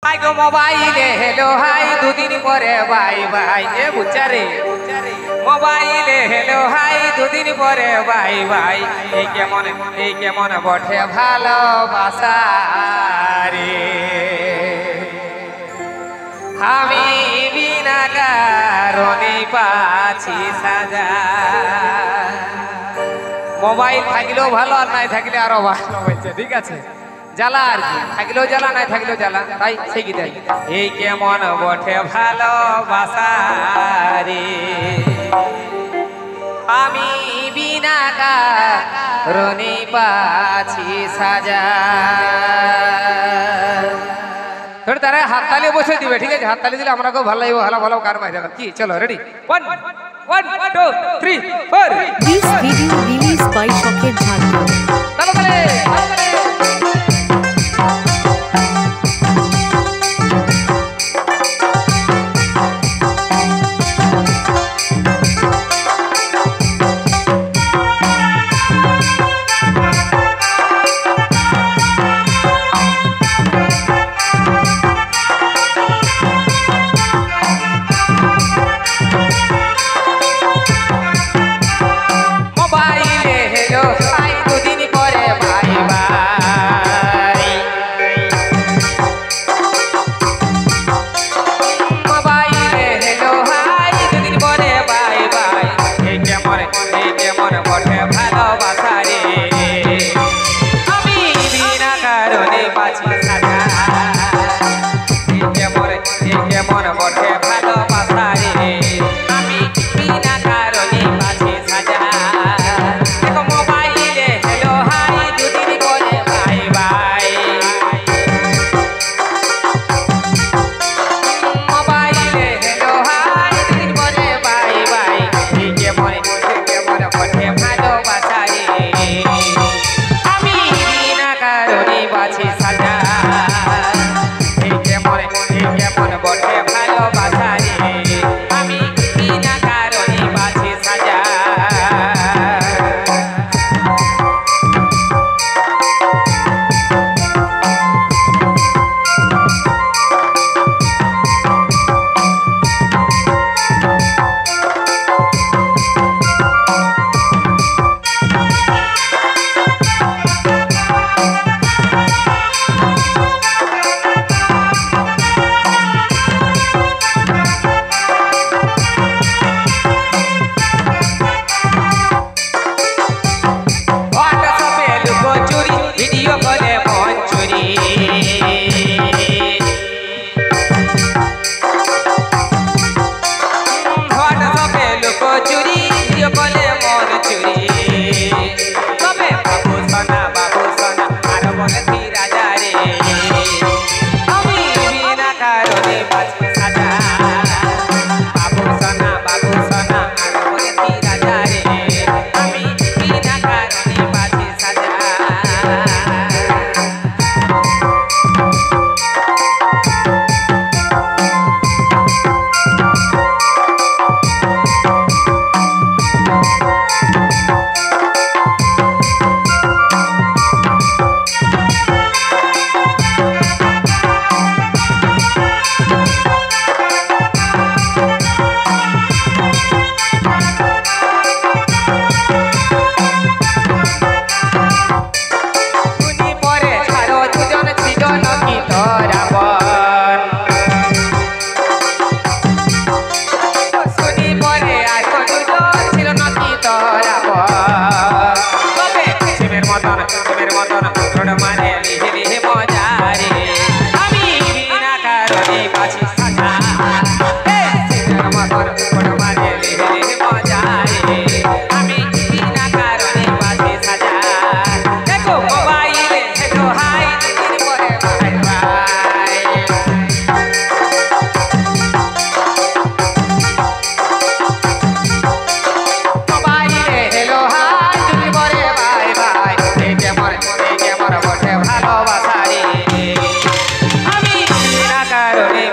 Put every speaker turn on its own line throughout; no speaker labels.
High গো মোবাইলে hello high দুদিন পরে বাই বাই এ বুচারে মোবাইলে হেলো হাই দুদিন পরে বাই বাই এই কেমন বটে ভালোবাসা রে আমি বিনা কারণে পাছি সাজা। মোবাইল থাকলেও ভালো আর নাই থাকলে আরো ভালো হয়েছে, ঠিক আছে। জ্বালা আর কি, থাকলেও জ্বালা নাই থাকলেও জ্বালা, তাই সে কি তাই এই কেমন বটে ভালোবাসা রে আমি বিনা কারণে পাছি সাজা। ধরে তারা হাততালি বসে দিবে, ঠিক আছে। হাততালি দিলে আমরা খুব ভালো লাগবে, ভালো ভালো গান বাজে কি। চলো ready, 1 2 3 4।
This video released by Shoket Jharkhand.
ভালোবাসা রে আমি বিনা কারণে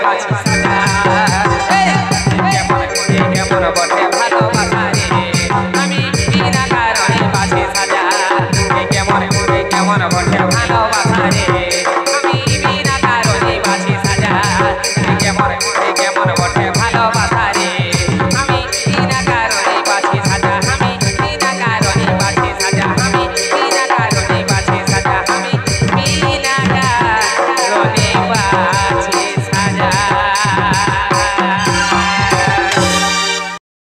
বাঁচি।